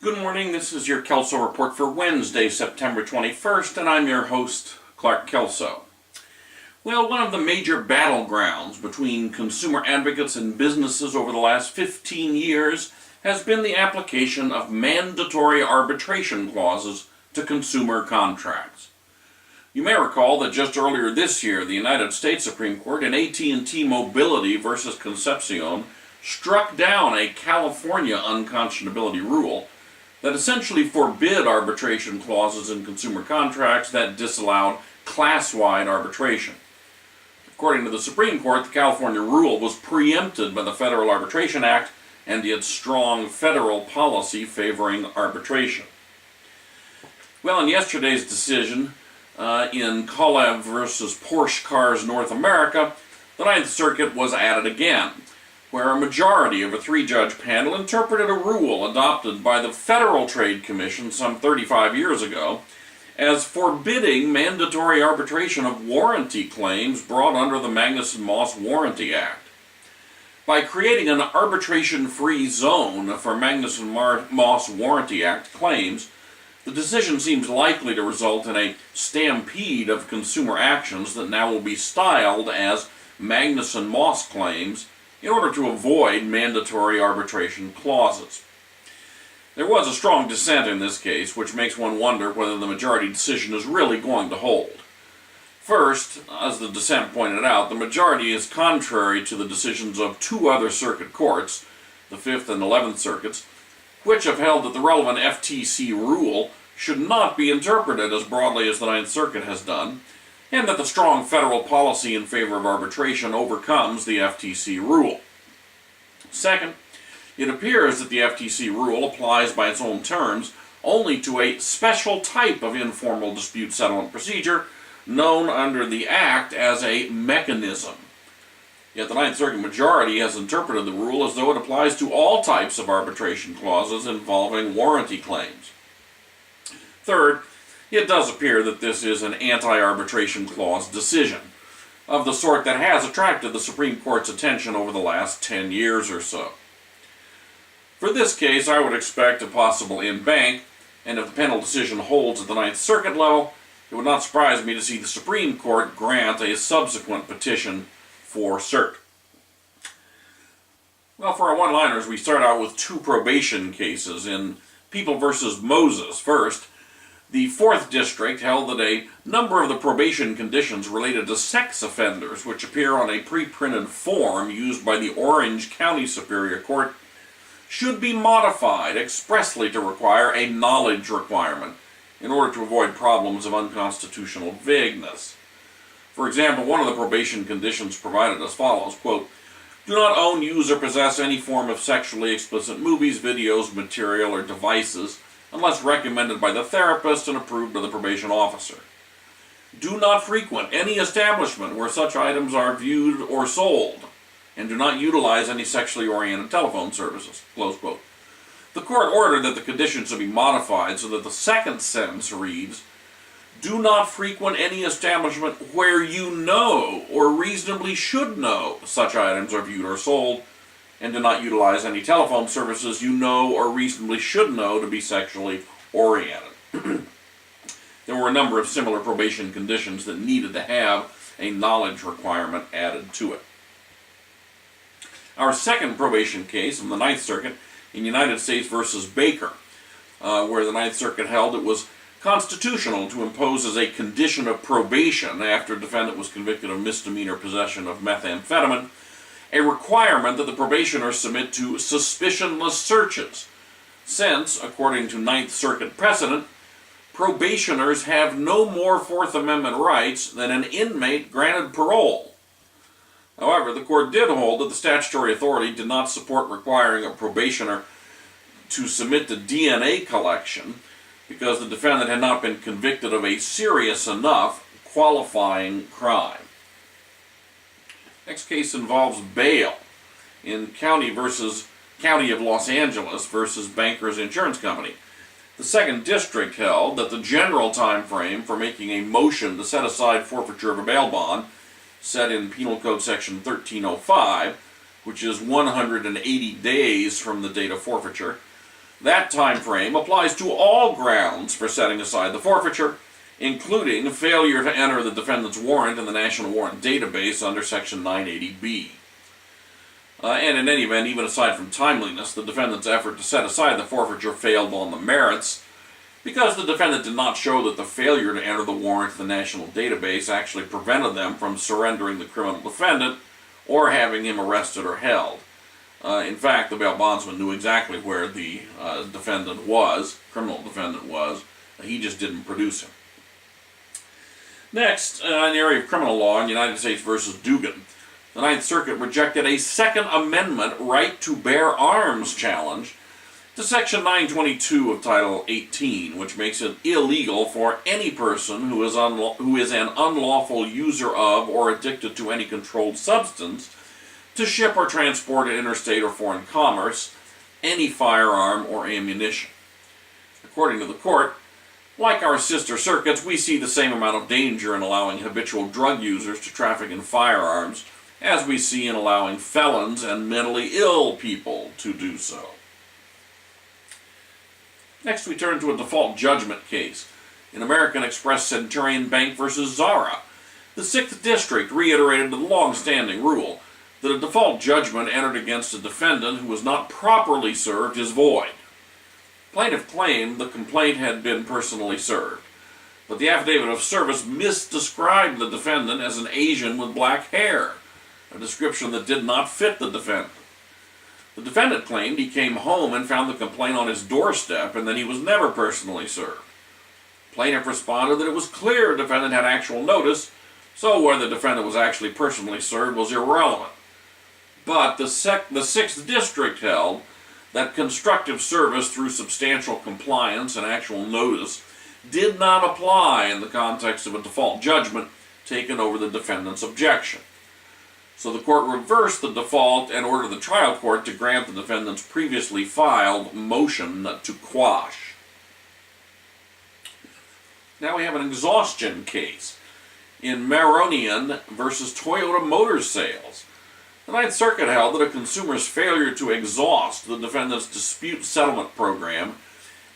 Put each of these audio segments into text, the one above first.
Good morning, this is your Kelso Report for Wednesday, September 21st, and I'm your host, Clark Kelso. Well, one of the major battlegrounds between consumer advocates and businesses over the last 15 years has been the application of mandatory arbitration clauses to consumer contracts. You may recall that just earlier this year, the United States Supreme Court in AT&T Mobility versus Concepcion struck down a California unconscionability rule that essentially forbid arbitration clauses in consumer contracts that disallowed class-wide arbitration. According to the Supreme Court, the California rule was preempted by the Federal Arbitration Act and its strong federal policy favoring arbitration. Well, in yesterday's decision in Kolev versus Porsche Cars North America, the Ninth Circuit was at it again, where a majority of a three-judge panel interpreted a rule adopted by the Federal Trade Commission some 35 years ago as forbidding mandatory arbitration of warranty claims brought under the Magnuson-Moss Warranty Act. By creating an arbitration-free zone for Magnuson-Moss Warranty Act claims, the decision seems likely to result in a stampede of consumer actions that now will be styled as Magnuson-Moss claims in order to avoid mandatory arbitration clauses. There was a strong dissent in this case, which makes one wonder whether the majority decision is really going to hold. First, as the dissent pointed out, the majority is contrary to the decisions of two other circuit courts, the 5th and 11th Circuits, which have held that the relevant FTC rule should not be interpreted as broadly as the Ninth Circuit has done, and that the strong federal policy in favor of arbitration overcomes the FTC rule. Second, it appears that the FTC rule applies by its own terms only to a special type of informal dispute settlement procedure known under the Act as a mechanism. Yet the Ninth Circuit majority has interpreted the rule as though it applies to all types of arbitration clauses involving warranty claims. Third, it does appear that this is an anti-arbitration clause decision, of the sort that has attracted the Supreme Court's attention over the last 10 years or so. For this case, I would expect a possible en-banc, and if the panel decision holds at the Ninth Circuit level, it would not surprise me to see the Supreme Court grant a subsequent petition for cert. Well, for our one-liners, we start out with two probation cases in People versus Moses. First, the 4th District held that a number of the probation conditions related to sex offenders, which appear on a pre-printed form used by the Orange County Superior Court, should be modified expressly to require a knowledge requirement in order to avoid problems of unconstitutional vagueness. For example, one of the probation conditions provided as follows, quote, "Do not own, use, or possess any form of sexually explicit movies, videos, material, or devices unless recommended by the therapist and approved by the probation officer. Do not frequent any establishment where such items are viewed or sold, and do not utilize any sexually oriented telephone services." Close quote. The court ordered that the conditions should be modified so that the second sentence reads, "Do not frequent any establishment where you know or reasonably should know such items are viewed or sold, and do not utilize any telephone services you know or reasonably should know to be sexually oriented." There were a number of similar probation conditions that needed to have a knowledge requirement added to it. Our second probation case from the Ninth Circuit in United States versus Baker, where the Ninth Circuit held it was constitutional to impose as a condition of probation after a defendant was convicted of misdemeanor possession of methamphetamine, a requirement that the probationer submit to suspicionless searches, since, according to Ninth Circuit precedent, probationers have no more Fourth Amendment rights than an inmate granted parole. However, the court did hold that the statutory authority did not support requiring a probationer to submit to DNA collection because the defendant had not been convicted of a serious enough qualifying crime. Next case involves bail in County of Los Angeles versus Bankers Insurance Company. The 2nd District held that the general time frame for making a motion to set aside forfeiture of a bail bond, set in Penal Code Section 1305, which is 180 days from the date of forfeiture, That time frame applies to all grounds for setting aside the forfeiture, including failure to enter the defendant's warrant in the National Warrant Database under Section 980B. And in any event, even aside from timeliness, the defendant's effort to set aside the forfeiture failed on the merits because the defendant did not show that the failure to enter the warrant in the National Database actually prevented them from surrendering the criminal defendant or having him arrested or held. In fact, the bail bondsman knew exactly where the criminal defendant was. He just didn't produce him. Next, in the area of criminal law in United States v. Dugan, the Ninth Circuit rejected a Second Amendment right to bear arms challenge to Section 922 of Title 18, which makes it illegal for any person who is an unlawful user of or addicted to any controlled substance to ship or transport in interstate or foreign commerce any firearm or ammunition. According to the court, like our sister circuits, we see the same amount of danger in allowing habitual drug users to traffic in firearms as we see in allowing felons and mentally ill people to do so. Next, we turn to a default judgment case in American Express Centurion Bank v. Zara. The 6th District reiterated the long-standing rule that a default judgment entered against a defendant who was not properly served is void. Plaintiff claimed the complaint had been personally served, but the affidavit of service misdescribed the defendant as an Asian with black hair, a description that did not fit the defendant. The defendant claimed he came home and found the complaint on his doorstep and that he was never personally served. Plaintiff responded that it was clear the defendant had actual notice, so whether the defendant was actually personally served was irrelevant. But the 6th District held that constructive service through substantial compliance and actual notice did not apply in the context of a default judgment taken over the defendant's objection. So the court reversed the default and ordered the trial court to grant the defendant's previously filed motion to quash. Now we have an exhaustion case in Maronian v. Toyota Motor Sales. The Ninth Circuit held that a consumer's failure to exhaust the defendant's dispute settlement program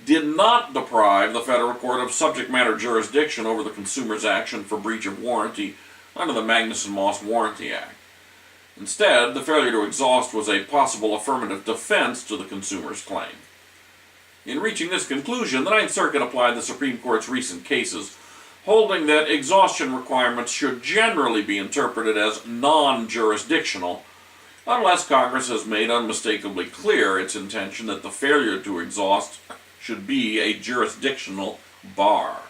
did not deprive the federal court of subject matter jurisdiction over the consumer's action for breach of warranty under the Magnuson-Moss Warranty Act. Instead, the failure to exhaust was a possible affirmative defense to the consumer's claim. In reaching this conclusion, the Ninth Circuit applied the Supreme Court's recent cases, holding that exhaustion requirements should generally be interpreted as non-jurisdictional, unless Congress has made unmistakably clear its intention that the failure to exhaust should be a jurisdictional bar.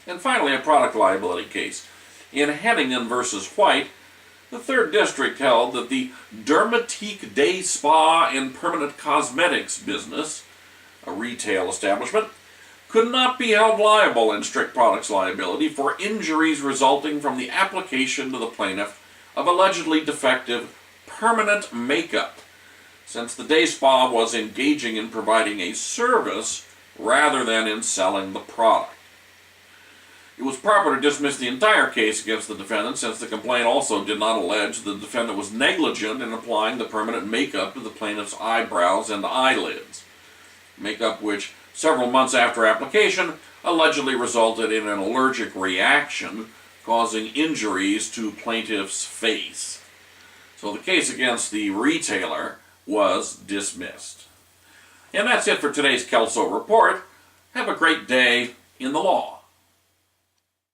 And finally, a product liability case. In Hennigan v. White, the 3rd District held that the Dermatique Day Spa and Permanent Cosmetics business, a retail establishment, could not be held liable in strict products liability for injuries resulting from the application to the plaintiff of allegedly defective permanent makeup, since the day spa was engaging in providing a service rather than in selling the product. It was proper to dismiss the entire case against the defendant, since the complaint also did not allege the defendant was negligent in applying the permanent makeup to the plaintiff's eyebrows and eyelids, makeup which, several months after application, allegedly resulted in an allergic reaction causing injuries to plaintiff's face. So the case against the retailer was dismissed. And that's it for today's Kelso Report. Have a great day in the law.